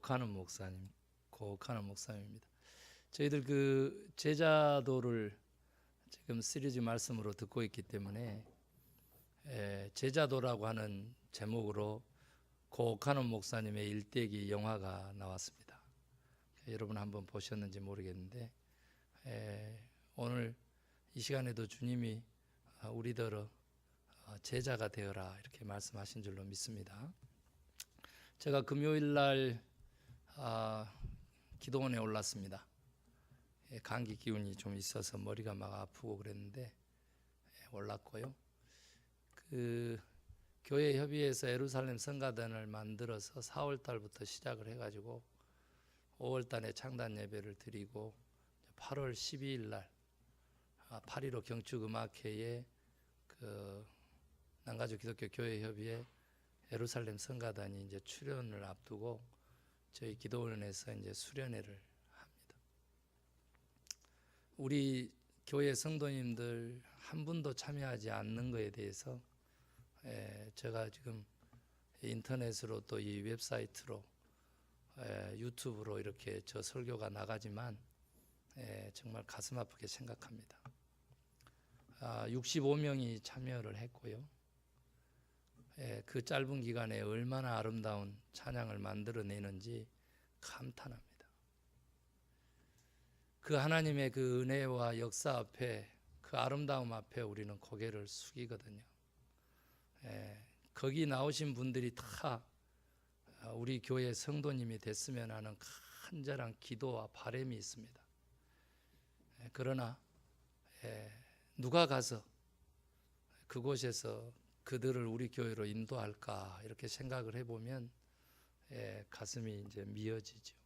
고혹하는 목사님입니다. 저희들 그 제자도를 지금 시리즈 말씀으로 듣고 있기 때문에 제자도라고 하는 제목으로 고혹하는 목사님의 일대기 영화가 나왔습니다. 여러분 한번 보셨는지 모르겠는데 오늘 이 시간에도 주님이 우리더러 제자가 되어라 이렇게 말씀하신 줄로 믿습니다. 제가 금요일 날 기도원에 올랐습니다. 감기 기운이 좀 있어서 머리가 막 아프고 그랬는데 올랐고요. 그 교회 협의회에서 예루살렘 성가단을 만들어서 4월 달부터 시작을 해가지고 5월 달에 창단 예배를 드리고 8월 12일 날 8.15 경축음악회에 그 남가주 기독교 교회 협의회 예루살렘 성가단이 이제 출연을 앞두고 저희 기도원에서 이제 수련회를 합니다. 우리 교회 성도님들 한 분도 참여하지 않는 것에 대해서 제가 지금 인터넷으로 또 이 웹사이트로 유튜브로 이렇게 저 설교가 나가지만 정말 가슴 아프게 생각합니다. 65명이 참여를 했고요. 그 짧은 기간에 얼마나 아름다운 찬양을 만들어내는지 감탄합니다. 그 하나님의 그 은혜와 역사 앞에, 그 아름다움 앞에 우리는 고개를 숙이거든요. 거기 나오신 분들이 다 우리 교회 성도님이 됐으면 하는 간절한 기도와 바람이 있습니다. 그러나 누가 가서 그곳에서 그들을 우리 교회로 인도할까 이렇게 생각을 해보면 가슴이 이제 미어지죠.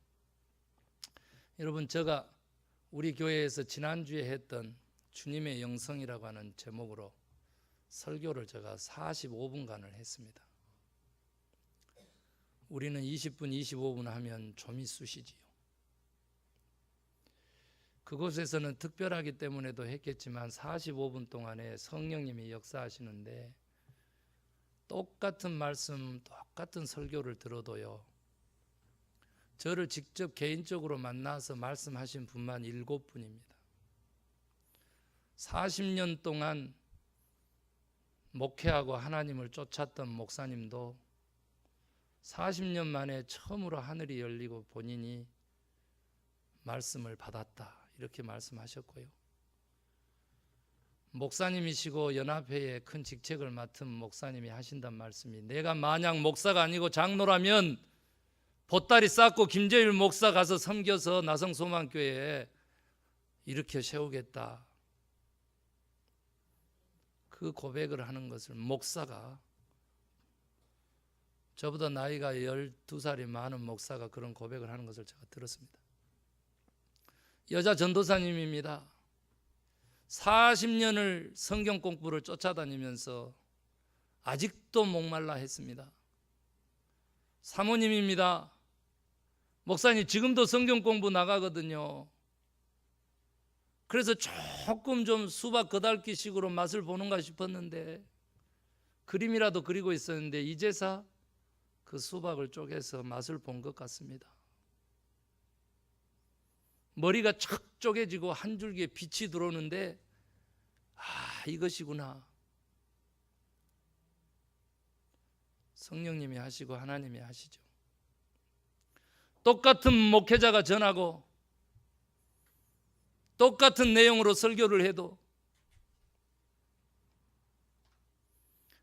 여러분, 제가 우리 교회에서 지난주에 했던 주님의 영성이라고 하는 제목으로 설교를 제가 45분간을 했습니다. 우리는 20분, 25분 하면 좀이 쑤시지요. 그곳에서는 특별하기 때문에도 했겠지만 45분 동안에 성령님이 역사하시는데 똑같은 말씀, 똑같은 설교를 들어도요, 저를 직접 개인적으로 만나서 말씀하신 분만 7분입니다. 40년 동안 목회하고 하나님을 쫓았던 목사님도 40년 만에 처음으로 하늘이 열리고 본인이 말씀을 받았다 이렇게 말씀하셨고요. 목사님이시고 연합회에 큰 직책을 맡은 목사님이 하신단 말씀이, 내가 만약 목사가 아니고 장로라면 보따리 쌓고 김재율 목사 가서 섬겨서 나성소망교회에 일으켜 세우겠다. 그 고백을 하는 것을 목사가, 저보다 나이가 12살이 많은 목사가 그런 고백을 하는 것을 제가 들었습니다. 여자 전도사님입니다. 40년을 성경 공부를 쫓아다니면서 아직도 목말라 했습니다. 사모님입니다. 목사님 지금도 성경 공부 나가거든요. 그래서 조금 좀 수박 거달기식으로 맛을 보는가 싶었는데 그림이라도 그리고 있었는데 이제서 그 수박을 쪼개서 맛을 본 것 같습니다. 머리가 척 쪼개지고 한 줄기에 빛이 들어오는데 이것이구나. 성령님이 하시고 하나님이 하시죠. 똑같은 목회자가 전하고 똑같은 내용으로 설교를 해도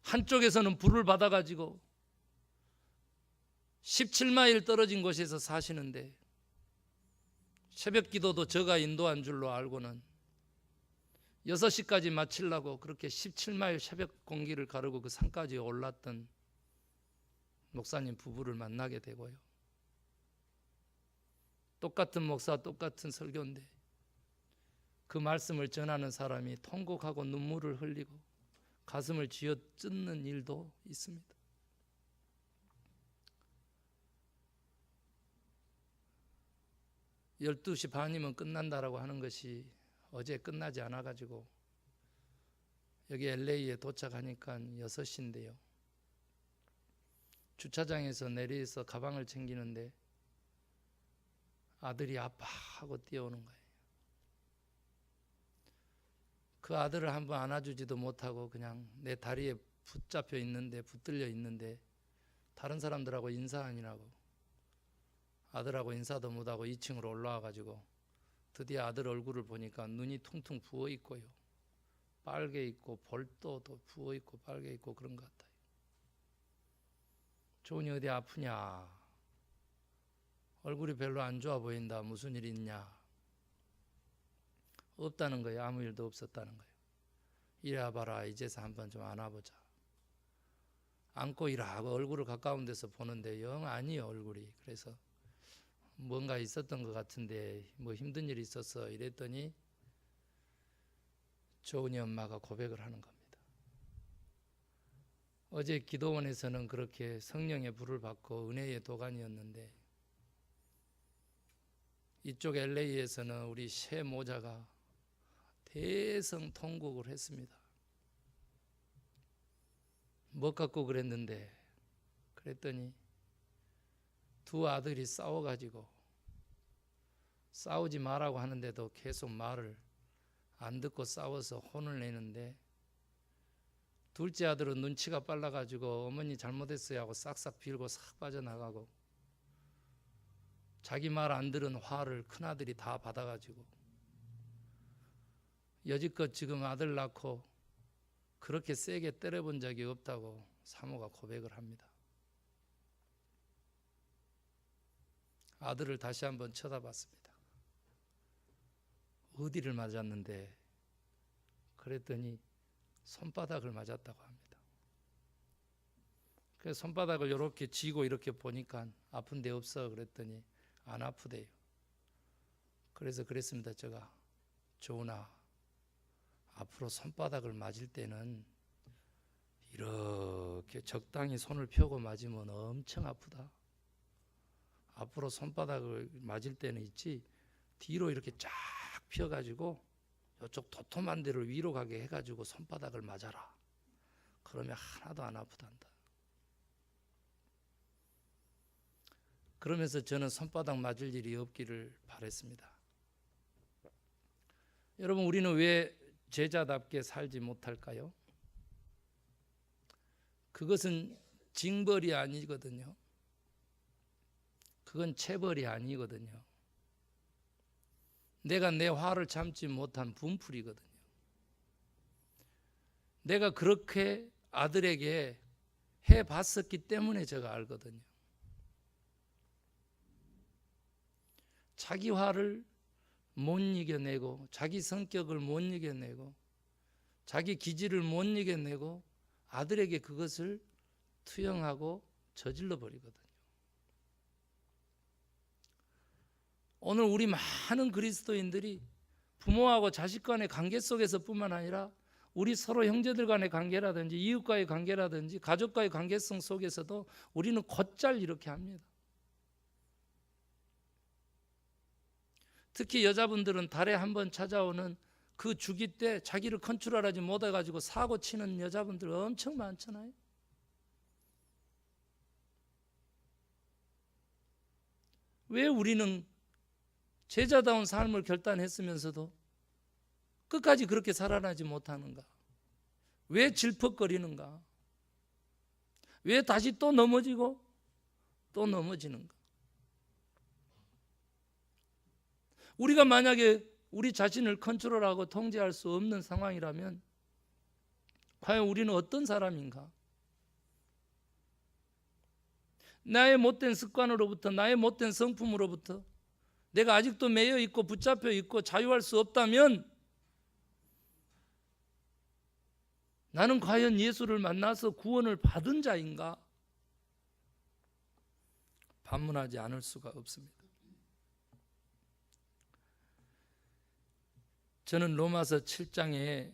한쪽에서는 불을 받아가지고 17마일 떨어진 곳에서 사시는데 새벽 기도도 저가 인도한 줄로 알고는 6시까지 마치려고 그렇게 17마일 새벽 공기를 가르고 그 산까지 올랐던 목사님 부부를 만나게 되고요. 똑같은 목사, 똑같은 설교인데 그 말씀을 전하는 사람이 통곡하고 눈물을 흘리고 가슴을 쥐어 뜯는 일도 있습니다. 열 12시 반이면 끝난다라고 하는 것이 어제 끝나지 않아가지고 여기 LA에 도착하니까 6시인데요. 주차장에서 내려서 가방을 챙기는데 아들이 아파하고 뛰어오는 거예요. 그 아들을 한번 안아주지도 못하고 그냥 내 다리에 붙잡혀 있는데, 붙들려 있는데 다른 사람들하고 인사 아니라고 아들하고 인사도 못하고 2층으로 올라와가지고 드디어 아들 얼굴을 보니까 눈이 퉁퉁 부어 있고요, 빨개 있고 볼도도 부어 있고 빨개 있고 그런 것 같아요. 조은이 어디 아프냐? 얼굴이 별로 안 좋아 보인다. 무슨 일 있냐? 없다는 거예요. 아무 일도 없었다는 거예요. 이리 와봐라. 이제서 한번 좀 안아보자. 안고 이라고 얼굴을 가까운 데서 보는데 영 아니요, 얼굴이. 그래서 뭔가 있었던 것 같은데 뭐 힘든 일이 있었어 이랬더니 조은이 엄마가 고백을 하는 겁니다. 어제 기도원에서는 그렇게 성령의 불을 받고 은혜의 도가니였는데 이쪽 LA에서는 우리 새 모자가 대성통곡을 했습니다. 뭐 갖고 그랬는데, 그랬더니 두 아들이 싸워가지고 싸우지 말라고 하는데도 계속 말을 안 듣고 싸워서 혼을 내는데, 둘째 아들은 눈치가 빨라가지고 어머니 잘못했어요 하고 싹싹 빌고 싹 빠져나가고, 자기 말 안 들은 화를 큰아들이 다 받아가지고 여지껏 지금 아들 낳고 그렇게 세게 때려본 적이 없다고 사모가 고백을 합니다. 아들을 다시 한번 쳐다봤습니다. 어디를 맞았는데, 그랬더니 손바닥을 맞았다고 합니다. 그래서 손바닥을 이렇게 쥐고 이렇게 보니까 아픈 데 없어 그랬더니 안 아프대요. 그래서 그랬습니다. 제가, 조은아, 앞으로 손바닥을 맞을 때는 이렇게 적당히 손을 펴고 맞으면 엄청 아프다. 앞으로 손바닥을 맞을 때는 있지, 뒤로 이렇게 쫙 펴가지고 이쪽 도톰한 데를 위로 가게 해가지고 손바닥을 맞아라. 그러면 하나도 안 아프단다. 그러면서 저는 손바닥 맞을 일이 없기를 바랬습니다. 여러분, 우리는 왜 제자답게 살지 못할까요? 그것은 징벌이 아니거든요. 그건 체벌이 아니거든요. 내가 내 화를 참지 못한 분풀이거든요. 내가 그렇게 아들에게 해봤었기 때문에 제가 알거든요. 자기 화를 못 이겨내고, 자기 성격을 못 이겨내고, 자기 기질을 못 이겨내고 아들에게 그것을 투영하고 저질러 버리거든요. 오늘 우리 많은 그리스도인들이 부모하고 자식 간의 관계 속에서 뿐만 아니라 우리 서로 형제들 간의 관계라든지 이웃과의 관계라든지 가족과의 관계성 속에서도 우리는 곧잘 이렇게 합니다. 특히 여자분들은 달에 한 번 찾아오는 그 주기 때 자기를 컨트롤하지 못해가지고 사고 치는 여자분들 엄청 많잖아요. 왜 우리는 제자다운 삶을 결단했으면서도 끝까지 그렇게 살아나지 못하는가? 왜 질퍽거리는가? 왜 다시 또 넘어지고 또 넘어지는가? 우리가 만약에 우리 자신을 컨트롤하고 통제할 수 없는 상황이라면 과연 우리는 어떤 사람인가? 나의 못된 습관으로부터, 나의 못된 성품으로부터 내가 아직도 매여 있고 붙잡혀 있고 자유할 수 없다면 나는 과연 예수를 만나서 구원을 받은 자인가? 반문하지 않을 수가 없습니다. 저는 로마서 7장에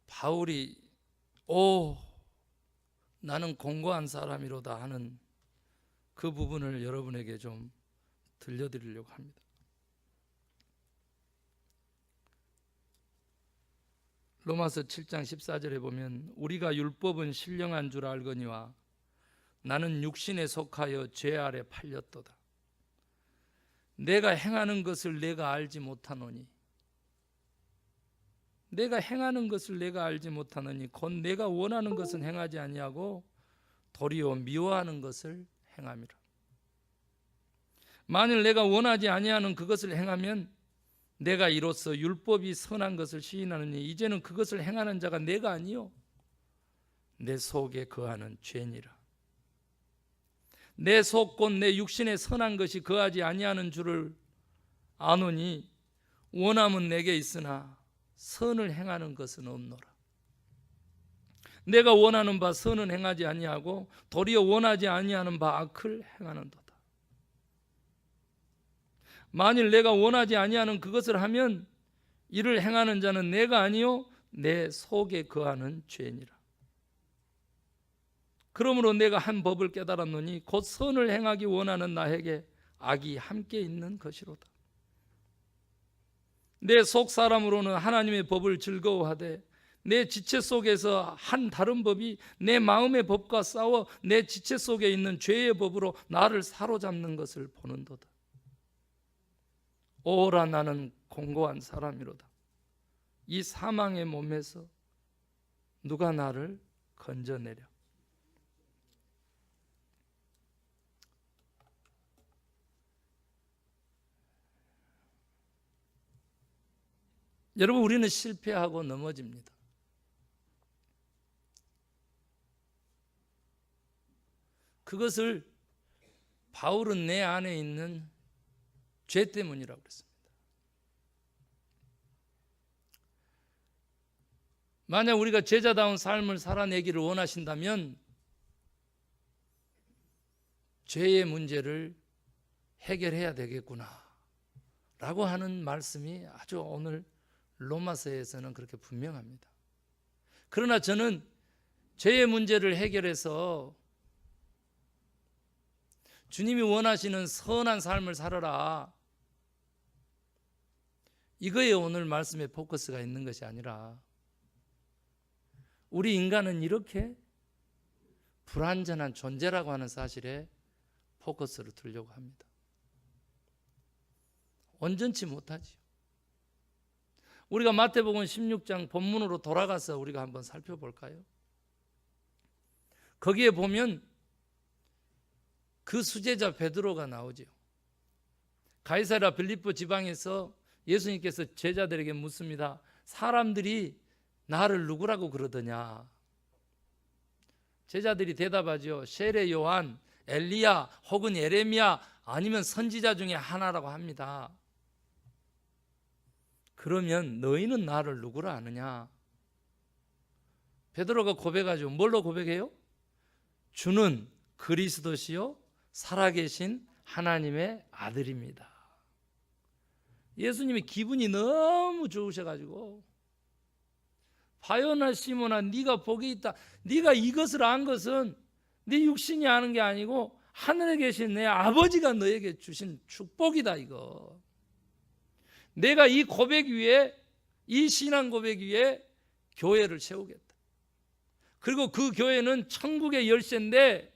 바울이 나는 공고한 사람이로다 하는 그 부분을 여러분에게 좀 들려드리려고 합니다. 로마서 7장 14절에 보면 우리가 율법은 신령한 줄 알거니와 나는 육신에 속하여 죄 아래 팔렸도다. 내가 행하는 것을 내가 알지 못하노니, 내가 행하는 것을 내가 알지 못하노니 곧 내가 원하는 것은 행하지 아니하고 도리어 미워하는 것을 행함이라. 만일 내가 원하지 아니하는 그것을 행하면 내가 이로써 율법이 선한 것을 시인하느니 이제는 그것을 행하는 자가 내가 아니요 내 속에 거하는 죄니라. 내 속 곧 내 육신에 선한 것이 거하지 아니하는 줄을 아노니 원함은 내게 있으나 선을 행하는 것은 없노라. 내가 원하는 바 선은 행하지 아니하고 도리어 원하지 아니하는 바 악을 행하는도다. 만일 내가 원하지 아니하는 그것을 하면 이를 행하는 자는 내가 아니요 내 속에 거하는 죄니라. 그러므로 내가 한 법을 깨달았노니 곧 선을 행하기 원하는 나에게 악이 함께 있는 것이로다. 내 속 사람으로는 하나님의 법을 즐거워하되 내 지체 속에서 한 다른 법이 내 마음의 법과 싸워 내 지체 속에 있는 죄의 법으로 나를 사로잡는 것을 보는도다. 오라 나는 공고한 사람이로다. 이 사망의 몸에서 누가 나를 건져내려. 여러분, 우리는 실패하고 넘어집니다. 그것을 바울은 내 안에 있는 죄 때문이라고 그랬습니다. 만약 우리가 제자다운 삶을 살아내기를 원하신다면 죄의 문제를 해결해야 되겠구나 라고 하는 말씀이 아주 오늘 로마서에서는 그렇게 분명합니다. 그러나 저는 죄의 문제를 해결해서 주님이 원하시는 선한 삶을 살아라, 이거에 오늘 말씀의 포커스가 있는 것이 아니라 우리 인간은 이렇게 불완전한 존재라고 하는 사실에 포커스를 두려고 합니다. 온전치 못하지요. 우리가 마태복음 16장 본문으로 돌아가서 우리가 한번 살펴볼까요? 거기에 보면 그 수제자 베드로가 나오죠. 가이사랴 빌립보 지방에서 예수님께서 제자들에게 묻습니다. 사람들이 나를 누구라고 그러더냐? 제자들이 대답하죠. 세례 요한, 엘리야 혹은 예레미야 아니면 선지자 중에 하나라고 합니다. 그러면 너희는 나를 누구라 아느냐? 베드로가 고백하죠. 뭘로 고백해요? 주는 그리스도시요 살아계신 하나님의 아들입니다. 예수님이 기분이 너무 좋으셔가지고, 바요나 시몬아, 네가 복이 있다. 네가 이것을 안 것은 네 육신이 아는 게 아니고 하늘에 계신 내 아버지가 너에게 주신 축복이다. 이거 내가 이 고백 위에, 이 신앙 고백 위에 교회를 세우겠다. 그리고 그 교회는 천국의 열쇠인데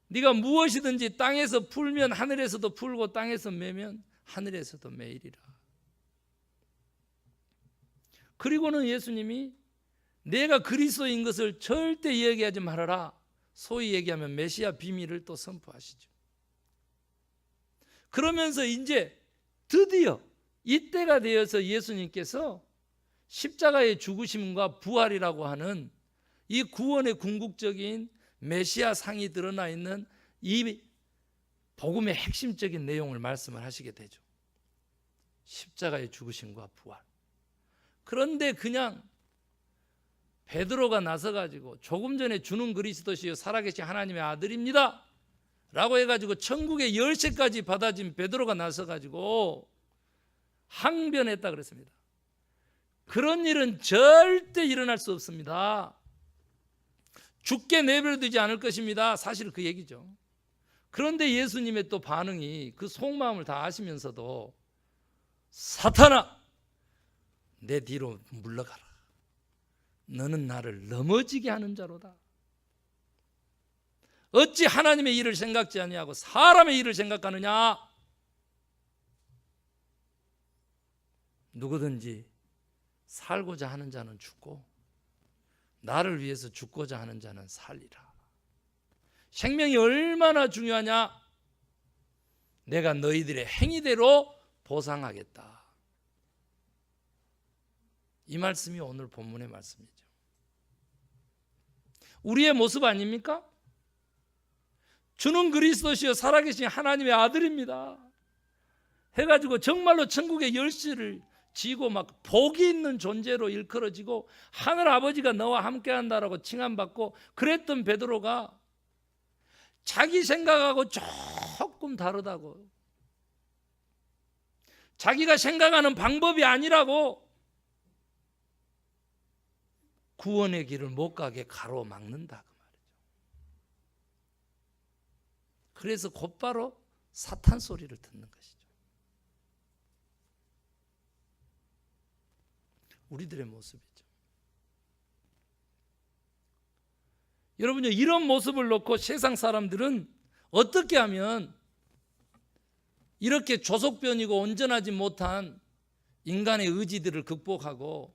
네가 무엇이든지 땅에서 풀면 하늘에서도 풀고 땅에서 매면 하늘에서도 매이리라. 그리고는 예수님이 내가 그리스도인 것을 절대 얘기하지 말아라. 소위 얘기하면 메시아 비밀을 또 선포하시죠. 그러면서 이제 드디어 이때가 되어서 예수님께서 십자가의 죽으심과 부활이라고 하는 이 구원의 궁극적인 메시아 상이 드러나 있는 이 복음의 핵심적인 내용을 말씀을 하시게 되죠. 십자가의 죽으심과 부활. 그런데 그냥 베드로가 나서가지고 조금 전에 주는 그리스도시요 살아계신 하나님의 아들입니다 라고 해가지고 천국의 열쇠까지 받아진 베드로가 나서가지고 항변했다 그랬습니다. 그런 일은 절대 일어날 수 없습니다. 죽게 내버려두지 않을 것입니다. 사실 그 얘기죠. 그런데 예수님의 또 반응이 그 속마음을 다 아시면서도 사탄아 내 뒤로 물러가라. 너는 나를 넘어지게 하는 자로다. 어찌 하나님의 일을 생각지 아니하고 사람의 일을 생각하느냐? 누구든지 살고자 하는 자는 죽고 나를 위해서 죽고자 하는 자는 살리라. 생명이 얼마나 중요하냐? 내가 너희들의 행위대로 보상하겠다. 이 말씀이 오늘 본문의 말씀이죠. 우리의 모습 아닙니까? 주는 그리스도시요 살아계신 하나님의 아들입니다. 해가지고 정말로 천국의 열쇠를 쥐고 막 복이 있는 존재로 일컬어지고 하늘 아버지가 너와 함께한다라고 칭함받고 그랬던 베드로가 자기 생각하고 조금 다르다고, 자기가 생각하는 방법이 아니라고 구원의 길을 못 가게 가로막는다 그 말이죠. 그래서 곧바로 사탄 소리를 듣는 것이죠. 우리들의 모습이죠. 여러분요, 이런 모습을 놓고 세상 사람들은 어떻게 하면 이렇게 조속변이고 온전하지 못한 인간의 의지들을 극복하고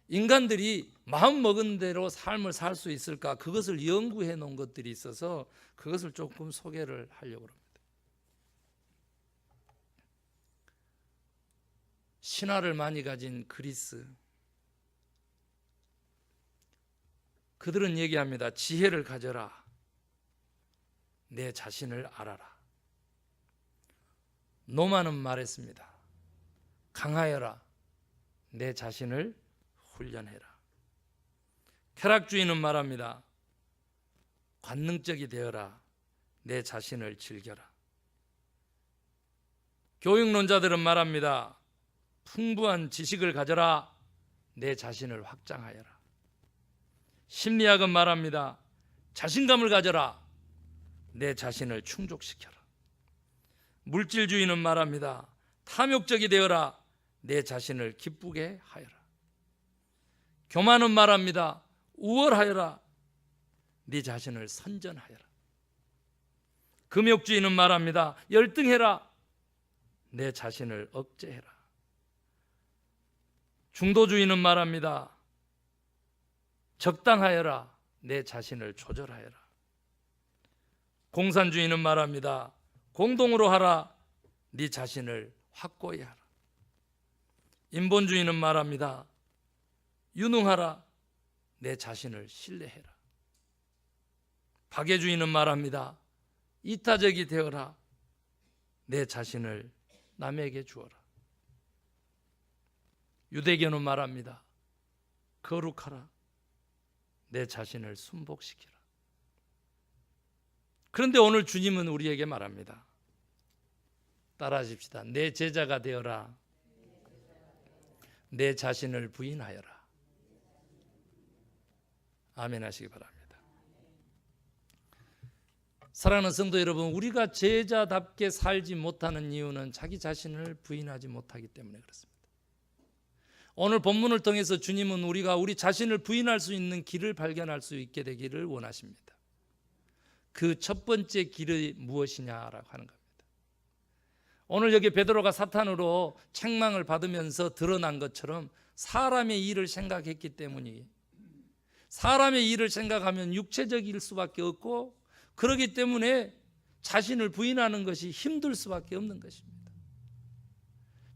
인간들이 마음먹은 대로 삶을 살 수 있을까? 그것을 연구해 놓은 것들이 있어서 그것을 조금 소개를 하려고 합니다. 신화를 많이 가진 그리스, 그들은 얘기합니다. 지혜를 가져라. 내 자신을 알아라. 노마는 말했습니다. 강하여라. 내 자신을 훈련해라. 쾌락주의는 말합니다. 관능적이 되어라. 내 자신을 즐겨라. 교육론자들은 말합니다. 풍부한 지식을 가져라. 내 자신을 확장하여라. 심리학은 말합니다. 자신감을 가져라. 내 자신을 충족시켜라. 물질주의는 말합니다. 탐욕적이 되어라. 내 자신을 기쁘게 하여라. 교만은 말합니다. 우월하여라. 네 자신을 선전하여라. 금욕주의는 말합니다. 열등해라. 내 자신을 억제해라. 중도주의는 말합니다. 적당하여라. 내 자신을 조절하여라. 공산주의는 말합니다. 공동으로 하라. 네 자신을 확고히 하라. 인본주의는 말합니다. 유능하라. 내 자신을 신뢰해라. 박애주의는 말합니다. 이타적이 되어라. 내 자신을 남에게 주어라. 유대교는 말합니다. 거룩하라. 내 자신을 순복시키라. 그런데 오늘 주님은 우리에게 말합니다. 따라하십시다. 내 제자가 되어라. 내 자신을 부인하여라. 아멘 하시기 바랍니다. 사랑하는 성도 여러분, 우리가 제자답게 살지 못하는 이유는 자기 자신을 부인하지 못하기 때문에 그렇습니다. 오늘 본문을 통해서 주님은 우리가 우리 자신을 부인할 수 있는 길을 발견할 수 있게 되기를 원하십니다. 그 첫 번째 길이 무엇이냐라고 하는 겁니다. 오늘 여기 베드로가 사탄으로 책망을 받으면서 드러난 것처럼 사람의 일을 생각했기 때문이에요. 사람의 일을 생각하면 육체적일 수밖에 없고 그렇기 때문에 자신을 부인하는 것이 힘들 수밖에 없는 것입니다.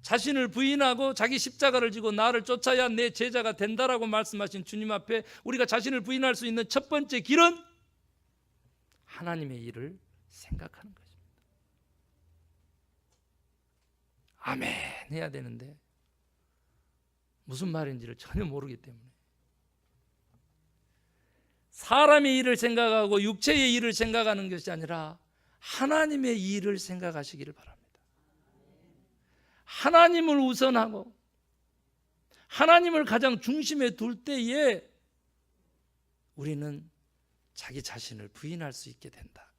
자신을 부인하고 자기 십자가를 지고 나를 쫓아야 내 제자가 된다라고 말씀하신 주님 앞에 우리가 자신을 부인할 수 있는 첫 번째 길은 하나님의 일을 생각하는 것입니다. 아멘 해야 되는데 무슨 말인지를 전혀 모르기 때문에 사람의 일을 생각하고 육체의 일을 생각하는 것이 아니라 하나님의 일을 생각하시기를 바랍니다. 하나님을 우선하고 하나님을 가장 중심에 둘 때에 우리는 자기 자신을 부인할 수 있게 된다.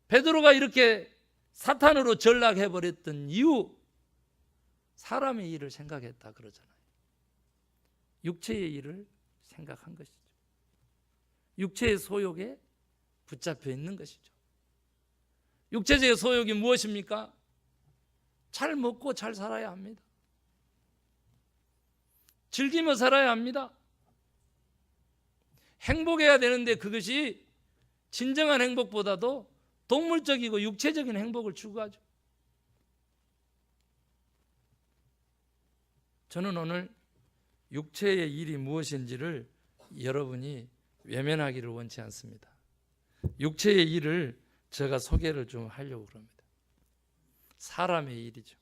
베드로가 이렇게 사탄으로 전락해버렸던 이유, 사람의 일을 생각했다 그러잖아요. 육체의 일을 생각한 것이죠. 육체의 소욕에 붙잡혀 있는 것이죠. 육체적인 소욕이 무엇입니까? 잘 먹고 잘 살아야 합니다. 즐기며 살아야 합니다. 행복해야 되는데 그것이 진정한 행복보다도 동물적이고 육체적인 행복을 추구하죠. 저는 오늘 육체의 일이 무엇인지를 여러분이 외면하기를 원치 않습니다. 육체의 일을 제가 소개를 좀 하려고 합니다. 사람의 일이죠.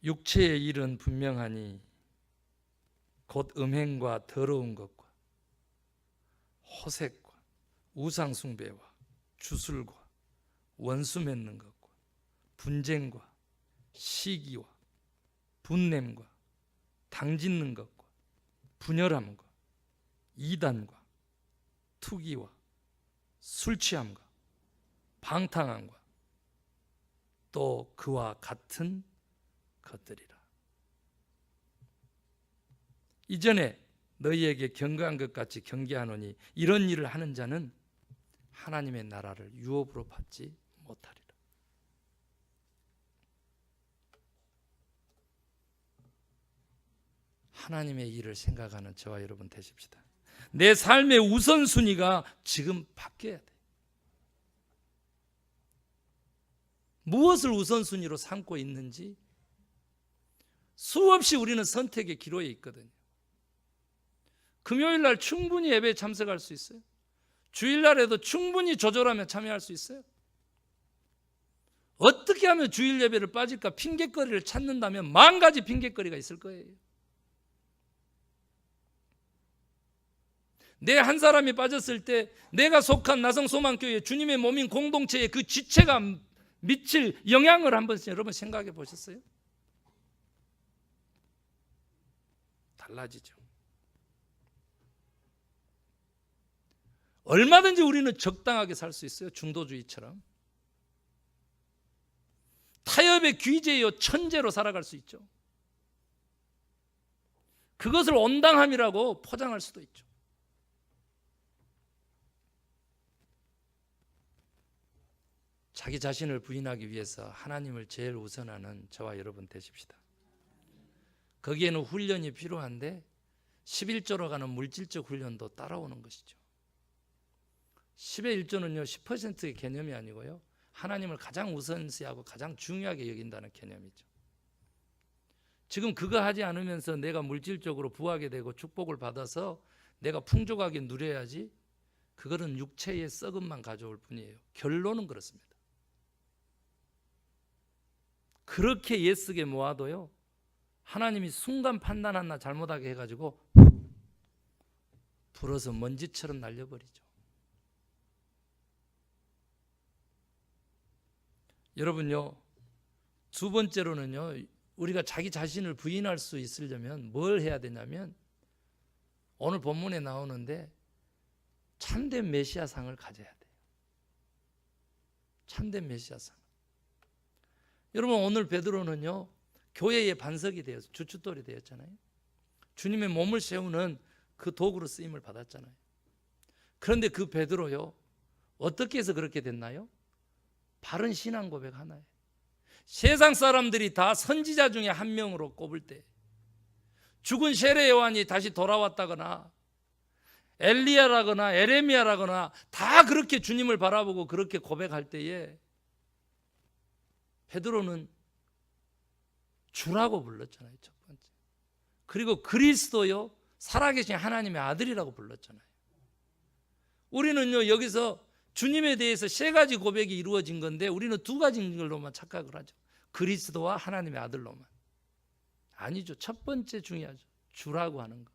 육체의 일은 분명하니 곧 음행과 더러운 것과 호색과 우상숭배와 주술과 원수 맺는 것과 분쟁과 시기와 분냄과 당짓는 것과 분열함과 이단과 투기와 술취함과 방탕함과 또 그와 같은 것들이라. 이전에 너희에게 경고한 것 같이 경계하노니 이런 일을 하는 자는 하나님의 나라를 유업으로 받지 못하리라. 하나님의 일을 생각하는 저와 여러분 되십시다. 내 삶의 우선순위가 지금 바뀌어야 돼. 무엇을 우선순위로 삼고 있는지 수없이 우리는 선택의 기로에 있거든요. 금요일 날 충분히 예배에 참석할 수 있어요. 주일날에도 충분히 조절하며 참여할 수 있어요. 어떻게 하면 주일 예배를 빠질까 핑계거리를 찾는다면 10,000가지 핑계거리가 있을 거예요. 내 한 사람이 빠졌을 때 내가 속한 나성소망교회 주님의 몸인 공동체에 그 지체가 미칠 영향을 한번 여러분 생각해 보셨어요? 달라지죠. 얼마든지 우리는 적당하게 살 수 있어요. 중도주의처럼. 타협의 귀재요 천재로 살아갈 수 있죠. 그것을 온당함이라고 포장할 수도 있죠. 자기 자신을 부인하기 위해서 하나님을 제일 우선하는 저와 여러분 되십시다. 거기에는 훈련이 필요한데 11조로 가는 물질적 훈련도 따라오는 것이죠. 10의 1조는요 10%의 개념이 아니고요 하나님을 가장 우선시하고 가장 중요하게 여긴다는 개념이죠. 지금 그거 하지 않으면서 내가 물질적으로 부하게 되고 축복을 받아서 내가 풍족하게 누려야지, 그거는 육체의 썩음만 가져올 뿐이에요. 결론은 그렇습니다. 그렇게 예쓰게 모아도요 하나님이 순간 판단 하나 잘못하게 해가지고 불어서 먼지처럼 날려버리죠. 여러분요, 두 번째로는요, 우리가 자기 자신을 부인할 수 있으려면 뭘 해야 되냐면 오늘 본문에 나오는데 참된 메시아상을 가져야 돼요. 참된 메시아상. 여러분 오늘 베드로는요 교회의 반석이 되어서 주춧돌이 되었잖아요. 주님의 몸을 세우는 그 도구로 쓰임을 받았잖아요. 그런데 그 베드로요 어떻게 해서 그렇게 됐나요? 바른 신앙 고백 하나에 세상 사람들이 다 선지자 중에 한 명으로 꼽을 때, 죽은 세례 요한이 다시 돌아왔다거나 엘리야라거나 에레미야라거나 다 그렇게 주님을 바라보고 그렇게 고백할 때에 베드로는 주라고 불렀잖아요. 첫 번째. 그리고 그리스도요 살아계신 하나님의 아들이라고 불렀잖아요. 우리는요 여기서 주님에 대해서 세 가지 고백이 이루어진 건데 우리는 두 가지인 걸로만 착각을 하죠. 그리스도와 하나님의 아들로만. 아니죠. 첫 번째 중요하죠. 주라고 하는 거.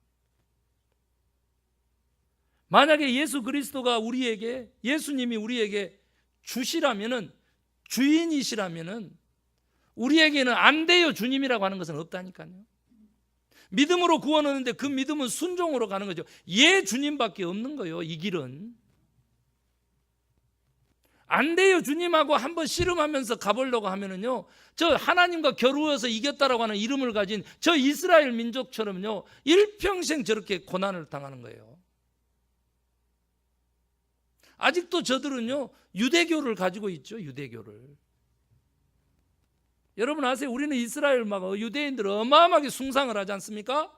만약에 예수 그리스도가 우리에게, 예수님이 우리에게 주시라면은, 주인이시라면은 우리에게는 안 돼요 주님이라고 하는 것은 없다니까요. 믿음으로 구원 얻는데 그 믿음은 순종으로 가는 거죠. 예 주님밖에 없는 거예요. 이 길은 안 돼요 주님하고 한번 씨름하면서 가보려고 하면은요 저 하나님과 겨루어서 이겼다라고 하는 이름을 가진 저 이스라엘 민족처럼요 일평생 저렇게 고난을 당하는 거예요. 아직도 저들은요 유대교를 가지고 있죠. 유대교를. 여러분 아세요? 우리는 이스라엘 막 유대인들 어마어마하게 숭상을 하지 않습니까?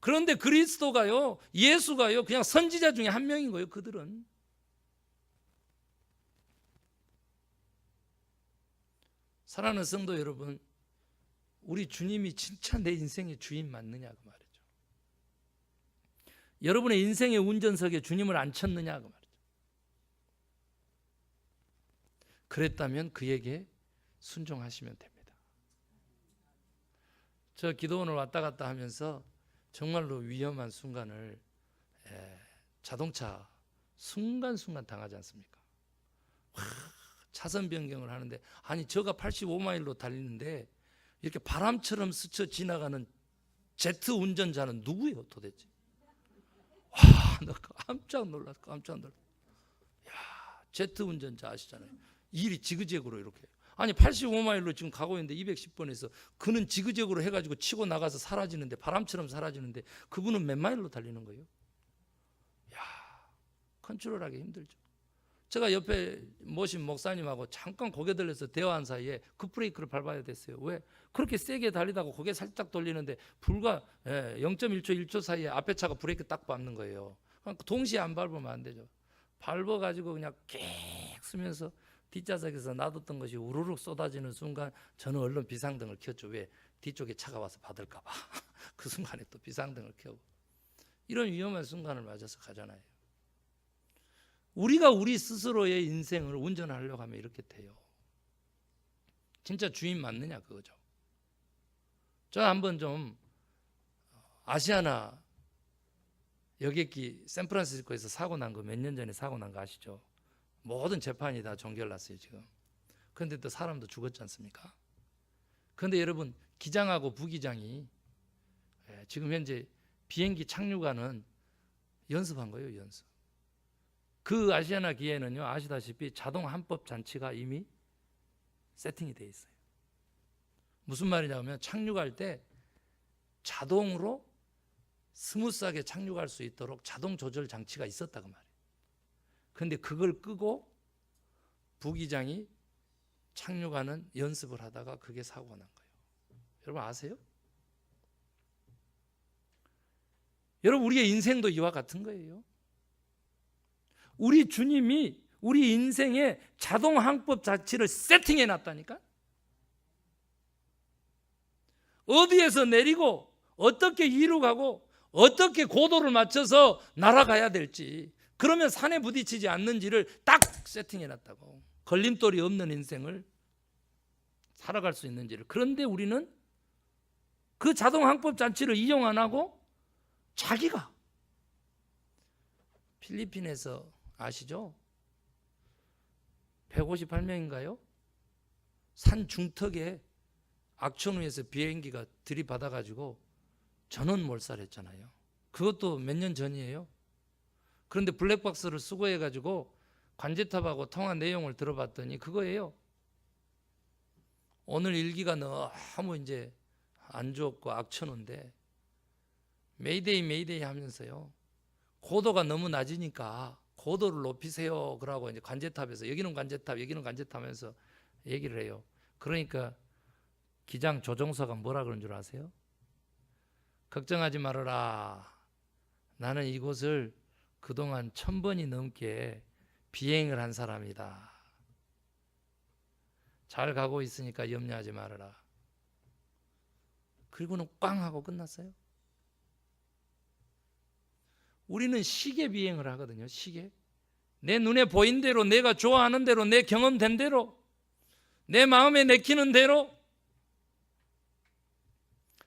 그런데 그리스도가요, 예수가요, 그냥 선지자 중에 한 명인 거예요. 그들은. 사랑하는 성도 여러분, 우리 주님이 진짜 내 인생의 주인 맞느냐 그 말이죠. 여러분의 인생의 운전석에 주님을 앉혔느냐 그 말이죠. 그랬다면 그에게 순종하시면 됩니다. 저 기도원을 왔다 갔다 하면서 정말로 위험한 순간을 자동차 순간순간 당하지 않습니까? 차선 변경을 하는데 아니 저가 85마일로 달리는데 이렇게 바람처럼 스쳐 지나가는 제트 운전자는 누구예요 도대체? 와, 나 깜짝 놀랐어. 깜짝 놀랐어. 야, 제트 운전자 아시잖아요. 일이 지그재그로 이렇게. 아니 85마일로 지금 가고 있는데 210번에서 그는 지그재그로 해가지고 치고 나가서 사라지는데 바람처럼 사라지는데 그분은 몇 마일로 달리는 거예요? 야, 컨트롤하기 힘들죠. 제가 옆에 모신 목사님하고 잠깐 고개 들려서 대화한 사이에 급브레이크를 밟아야 됐어요. 왜? 그렇게 세게 달리다가 고개 살짝 돌리는데 불과 0.1초 1초 사이에 앞에 차가 브레이크 딱 밟는 거예요. 그러니까 동시에 안 밟으면 안 되죠. 밟아가지고 그냥 객 쓰면서 뒷좌석에서 놔뒀던 것이 우르륵 쏟아지는 순간 저는 얼른 비상등을 켰죠. 왜? 뒤쪽에 차가 와서 받을까 봐. 그 순간에 또 비상등을 켜고. 이런 위험한 순간을 맞아서 가잖아요. 우리가 우리 스스로의 인생을 운전하려고 하면 이렇게 돼요. 진짜 주인 맞느냐 그거죠. 저 한번 좀 아시아나 여객기 샌프란시스코에서 사고 난 거 몇 년 전에 사고 난 거 아시죠? 모든 재판이 다 종결났어요 지금. 그런데 또 사람도 죽었지 않습니까? 그런데 여러분 기장하고 부기장이 지금 현재 비행기 착륙하는 연습한 거예요. 연습. 그 아시아나 기에는요 아시다시피 자동 한법 장치가 이미 세팅이 돼 있어요. 무슨 말이냐면 착륙할 때 자동으로 스무스하게 착륙할 수 있도록 자동 조절 장치가 있었다고 말이에요. 그런데 그걸 끄고 부기장이 착륙하는 연습을 하다가 그게 사고가 난 거예요. 여러분 아세요? 여러분 우리의 인생도 이와 같은 거예요. 우리 주님이 우리 인생에 자동 항법 장치를 세팅해 놨다니까. 어디에서 내리고 어떻게 위로 가고 어떻게 고도를 맞춰서 날아가야 될지, 그러면 산에 부딪히지 않는지를 딱 세팅해 놨다고. 걸림돌이 없는 인생을 살아갈 수 있는지를. 그런데 우리는 그 자동 항법 장치를 이용 안 하고 자기가 필리핀에서 아시죠? 158명인가요? 산 중턱에 악천후에서 비행기가 들이받아가지고 전원 몰살했잖아요. 그것도 몇 년 전이에요. 그런데 블랙박스를 수거해가지고 관제탑하고 통화 내용을 들어봤더니 그거예요. 오늘 일기가 너무 이제 안 좋고 악천후인데 메이데이 메이데이 하면서요 고도가 너무 낮으니까 고도를 높이세요. 그러고 이제 관제탑에서 여기는 관제탑, 여기는 관제탑 하면서 얘기를 해요. 그러니까 기장 조종사가 뭐라 그런 줄 아세요? 걱정하지 말아라. 나는 이곳을 그동안 1000번이 넘게 비행을 한 사람이다. 잘 가고 있으니까 염려하지 말아라. 그리고는 꽝 하고 끝났어요. 우리는 시계 비행을 하거든요. 시계. 내 눈에 보인 대로, 내가 좋아하는 대로, 내 경험된 대로, 내 마음에 내키는 대로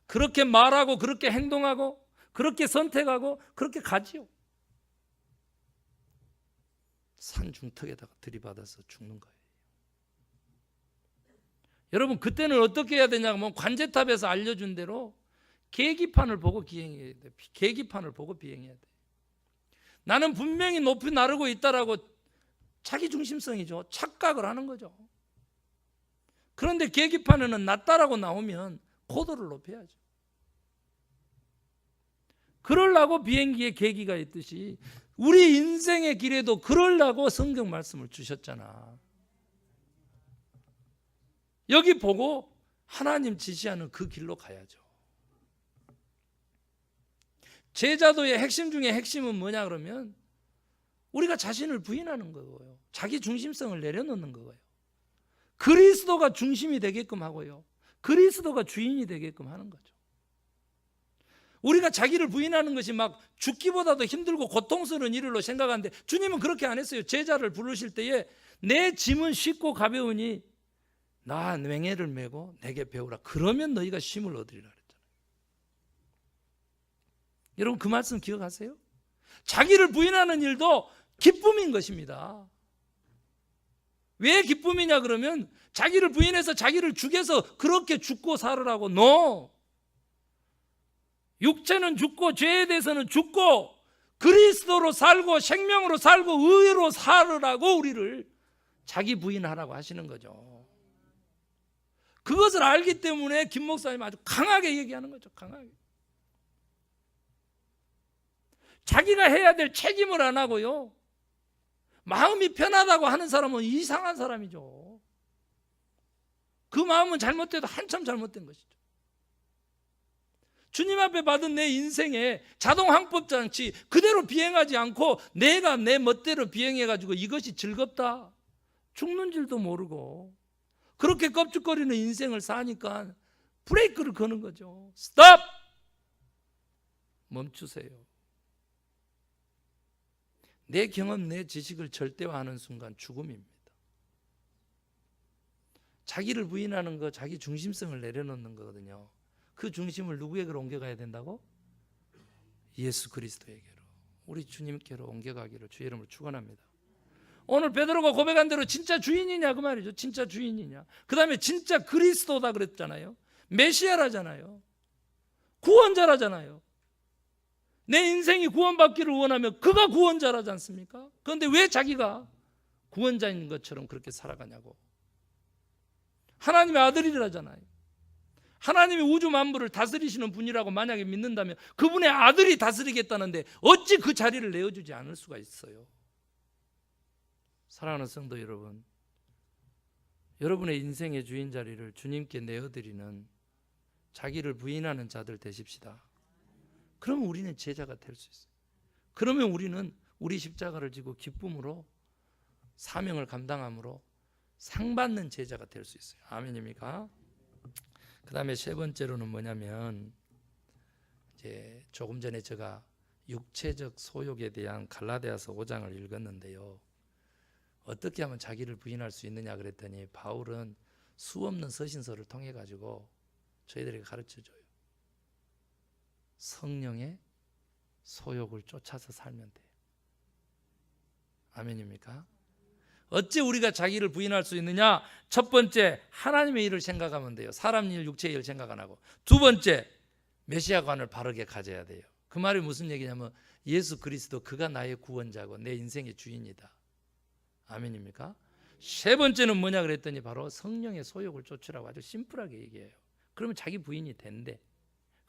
그렇게 말하고 그렇게 행동하고 그렇게 선택하고 그렇게 가지요. 산 중턱에다가 들이받아서 죽는 거예요. 여러분 그때는 어떻게 해야 되냐면 관제탑에서 알려준 대로 계기판을 보고 비행해야 돼. 계기판을 보고 비행해야 돼. 나는 분명히 높이 나르고 있다라고 자기 중심성이죠. 착각을 하는 거죠. 그런데 계기판에는 낮다라고 나오면 고도를 높여야죠. 그러려고 비행기에 계기가 있듯이 우리 인생의 길에도 그러려고 성경 말씀을 주셨잖아. 여기 보고 하나님 지시하는 그 길로 가야죠. 제자도의 핵심 중에 핵심은 뭐냐 그러면 우리가 자신을 부인하는 거고요. 자기 중심성을 내려놓는 거고요. 그리스도가 중심이 되게끔 하고요. 그리스도가 주인이 되게끔 하는 거죠. 우리가 자기를 부인하는 것이 막 죽기보다도 힘들고 고통스러운 일로 생각하는데 주님은 그렇게 안 했어요. 제자를 부르실 때에 내 짐은 쉽고 가벼우니 나 맹해를 메고 내게 배우라. 그러면 너희가 쉼을 얻으리라 그랬잖아요. 여러분 그 말씀 기억하세요? 자기를 부인하는 일도 기쁨인 것입니다. 왜 기쁨이냐 그러면 자기를 부인해서 자기를 죽여서 그렇게 죽고 살으라고. No. 육체는 죽고 죄에 대해서는 죽고 그리스도로 살고 생명으로 살고 의로 살으라고 우리를 자기 부인하라고 하시는 거죠. 그것을 알기 때문에 김 목사님 아주 강하게 얘기하는 거죠. 강하게. 자기가 해야 될 책임을 안 하고요. 마음이 편하다고 하는 사람은 이상한 사람이죠. 그 마음은 잘못돼도 한참 잘못된 것이죠. 주님 앞에 받은 내 인생에 자동 항법 장치 그대로 비행하지 않고 내가 내 멋대로 비행해가지고 이것이 즐겁다. 죽는 줄도 모르고 그렇게 껍죽거리는 인생을 사니까 브레이크를 거는 거죠. 스톱! 멈추세요. 내 경험, 내 지식을 절대화하는 순간 죽음입니다. 자기를 부인하는 거, 자기 중심성을 내려놓는 거거든요. 그 중심을 누구에게로 옮겨가야 된다고? 예수 그리스도에게로, 우리 주님께로 옮겨가기를 주의 이름으로 축원합니다. 오늘 베드로가 고백한 대로 진짜 주인이냐 그 말이죠. 진짜 주인이냐. 그 다음에 진짜 그리스도다 그랬잖아요. 메시아라잖아요. 구원자라잖아요. 내 인생이 구원받기를 원하면 그가 구원자라지 않습니까? 그런데 왜 자기가 구원자인 것처럼 그렇게 살아가냐고. 하나님의 아들이라잖아요. 하나님이 우주 만물을 다스리시는 분이라고 만약에 믿는다면 그분의 아들이 다스리겠다는데 어찌 그 자리를 내어주지 않을 수가 있어요. 사랑하는 성도 여러분, 여러분의 인생의 주인 자리를 주님께 내어드리는 자기를 부인하는 자들 되십시다. 그러면 우리는 제자가 될 수 있어요. 그러면 우리는 우리 십자가를 지고 기쁨으로 사명을 감당함으로 상 받는 제자가 될 수 있어요. 아멘입니까? 그 다음에 세 번째로는 뭐냐면 이제 조금 전에 제가 육체적 소욕에 대한 갈라디아서 5장을 읽었는데요. 어떻게 하면 자기를 부인할 수 있느냐 그랬더니 바울은 수없는 서신서를 통해 가지고 저희들에게 가르쳐줘요. 성령의 소욕을 쫓아서 살면 돼요. 아멘입니까? 어찌 우리가 자기를 부인할 수 있느냐? 첫 번째, 하나님의 일을 생각하면 돼요. 사람 일, 육체의 일 생각 안 하고. 두 번째, 메시아관을 바르게 가져야 돼요. 그 말이 무슨 얘기냐면 예수 그리스도 그가 나의 구원자고 내 인생의 주인이다. 아멘입니까? 세 번째는 뭐냐 그랬더니 바로 성령의 소욕을 쫓으라고 아주 심플하게 얘기해요. 그러면 자기 부인이 된대.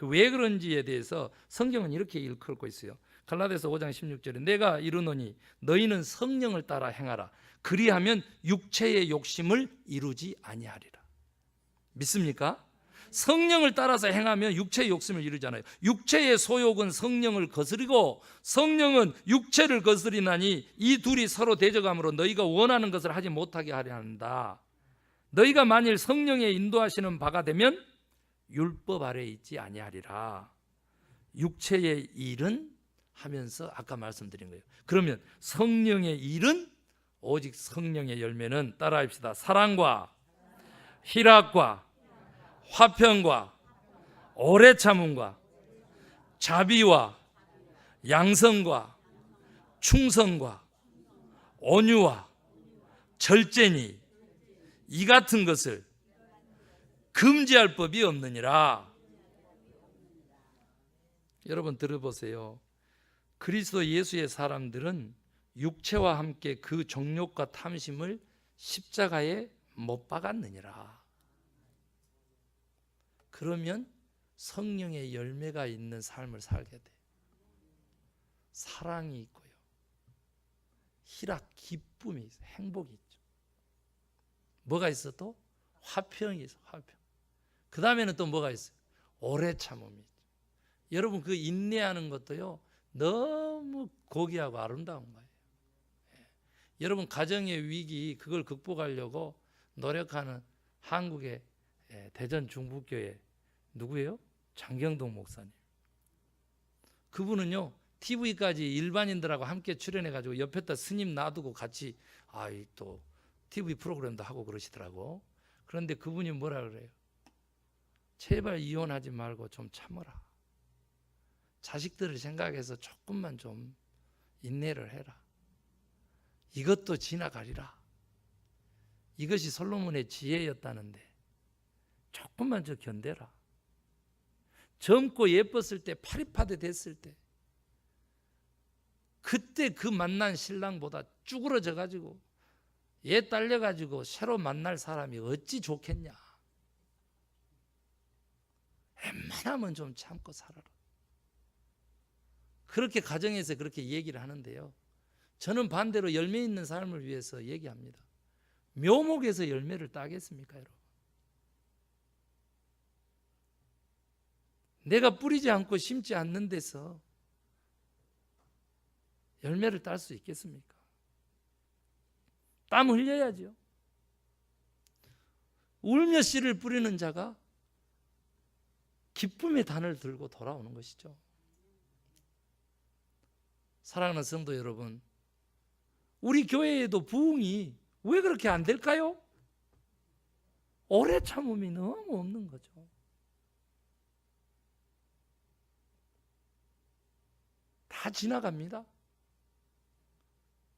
왜 그런지에 대해서 성경은 이렇게 일컬고 있어요. 갈라디아서 5장 16절에 내가 이르노니 너희는 성령을 따라 행하라. 그리하면 육체의 욕심을 이루지 아니하리라. 믿습니까? 성령을 따라서 행하면 육체의 욕심을 이루잖아요. 육체의 소욕은 성령을 거스리고 성령은 육체를 거스리나니 이 둘이 서로 대적함으로 너희가 원하는 것을 하지 못하게 하려 한다. 너희가 만일 성령의 인도하시는 바가 되면 율법 아래에 있지 아니하리라. 육체의 일은 하면서 아까 말씀드린 거예요. 그러면 성령의 일은 오직 성령의 열매는 따라합시다. 사랑과 희락과 화평과 오래 참음과 자비와 양성과 충성과 온유와 절제니 이 같은 것을 금지할 법이 없느니라. 여러분 들어보세요. 그리스도 예수의 사람들은 육체와 함께 그 정욕과 탐심을 십자가에 못 박았느니라. 그러면 성령의 열매가 있는 삶을 살게 돼. 사랑이 있고요. 희락, 기쁨이 있어요. 행복이 있죠. 뭐가 있어 또? 화평이 있어. 화평. 그 다음에는 또 뭐가 있어요? 오래 참음이 있죠. 여러분 그 인내하는 것도요 너무 고귀하고 아름다운 거예요. 여러분 가정의 위기 그걸 극복하려고 노력하는 한국의 대전 중부교회 누구예요? 장경동 목사님. 그분은요 TV까지 일반인들하고 함께 출연해가지고 옆에다 스님 놔두고 같이 또 TV 프로그램도 하고 그러시더라고. 그런데 그분이 뭐라 그래요? 제발 이혼하지 말고 좀 참아라. 자식들을 생각해서 조금만 좀 인내를 해라. 이것도 지나가리라. 이것이 솔로몬의 지혜였다는데 조금만 저 견뎌라. 젊고 예뻤을 때 파리파대 됐을 때 그때 그 만난 신랑보다 쭈그러져 가지고 얘 딸려 가지고 새로 만날 사람이 어찌 좋겠냐. 웬만하면 좀 참고 살아라. 그렇게 가정에서 그렇게 얘기를 하는데요. 저는 반대로 열매 있는 삶을 위해서 얘기합니다. 묘목에서 열매를 따겠습니까, 여러분? 내가 뿌리지 않고 심지 않는 데서 열매를 딸 수 있겠습니까? 땀 흘려야죠. 울며 씨를 뿌리는 자가 기쁨의 단을 들고 돌아오는 것이죠. 사랑하는 성도 여러분, 우리 교회에도 부흥이 왜 그렇게 안 될까요? 오래 참음이 너무 없는 거죠. 다 지나갑니다.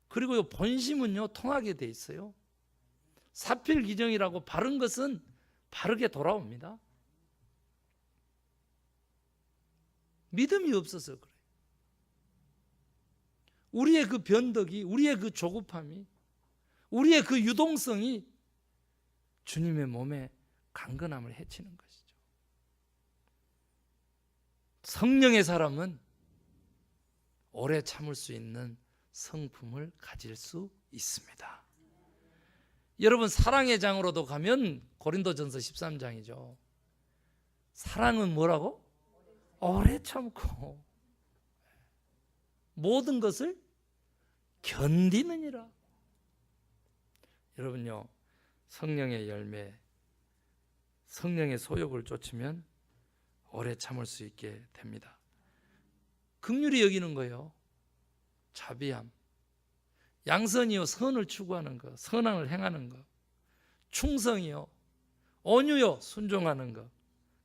그리고 본심은요 통하게 돼 있어요. 사필기정이라고 바른 것은 바르게 돌아옵니다. 믿음이 없어서 그래요. 우리의 그 변덕이, 우리의 그 조급함이, 우리의 그 유동성이 주님의 몸에 강건함을 해치는 것이죠. 성령의 사람은 오래 참을 수 있는 성품을 가질 수 있습니다. 여러분 사랑의 장으로도 가면 고린도전서 13장이죠. 사랑은 뭐라고? 오래 참고 모든 것을 견디느니라. 여러분요 성령의 열매, 성령의 소욕을 쫓으면 오래 참을 수 있게 됩니다. 긍휼히 여기는 거예요. 자비함, 양선이요 선을 추구하는 것, 선함을 행하는 것, 충성이요 온유요 순종하는 것,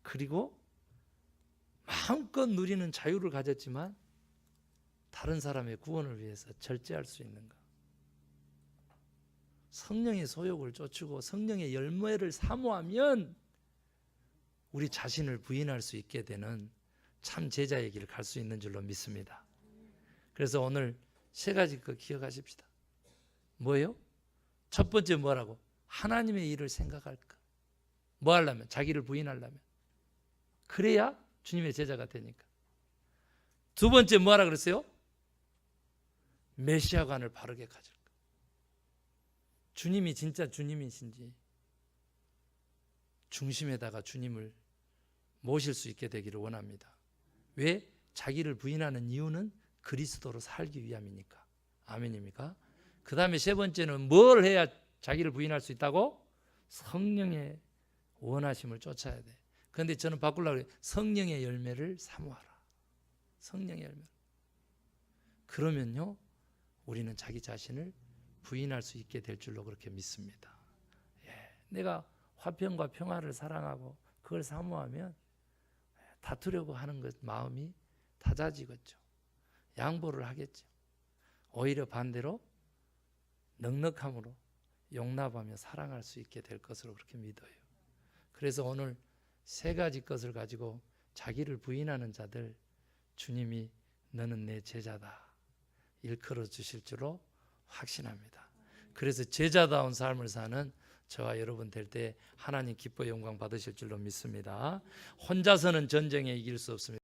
그리고 마음껏 누리는 자유를 가졌지만 다른 사람의 구원을 위해서 절제할 수 있는 것. 성령의 소욕을 쫓고 성령의 열매를 사모하면 우리 자신을 부인할 수 있게 되는 참 제자의 길을 갈 수 있는 줄로 믿습니다. 그래서 오늘 세 가지 거 기억하십시다. 뭐예요? 첫 번째 뭐라고? 하나님의 일을 생각할 것. 뭐 하려면? 자기를 부인하려면. 그래야 주님의 제자가 되니까. 두 번째 뭐하라 그랬어요? 메시아관을 바르게 가질 것. 주님이 진짜 주님이신지 중심에다가 주님을 모실 수 있게 되기를 원합니다. 왜? 자기를 부인하는 이유는 그리스도로 살기 위함이니까. 아멘입니까? 그 다음에 세 번째는 뭘 해야 자기를 부인할 수 있다고? 성령의 원하심을 쫓아야 돼. 그런데 저는 바꾸려고 해요. 성령의 열매를 사모하라. 성령의 열매. 그러면요 우리는 자기 자신을 부인할 수 있게 될 줄로 그렇게 믿습니다. 내가 화평과 평화를 사랑하고 그걸 사모하면 다투려고 하는 것 마음이 잦아지겠죠. 양보를 하겠죠. 오히려 반대로 넉넉함으로 용납하며 사랑할 수 있게 될 것으로 그렇게 믿어요. 그래서 오늘 세 가지 것을 가지고 자기를 부인하는 자들 주님이 너는 내 제자다 일컬어 주실 줄로 확신합니다. 그래서 제자다운 삶을 사는 저와 여러분 될 때 하나님 기뻐 영광 받으실 줄로 믿습니다. 혼자서는 전쟁에 이길 수 없습니다.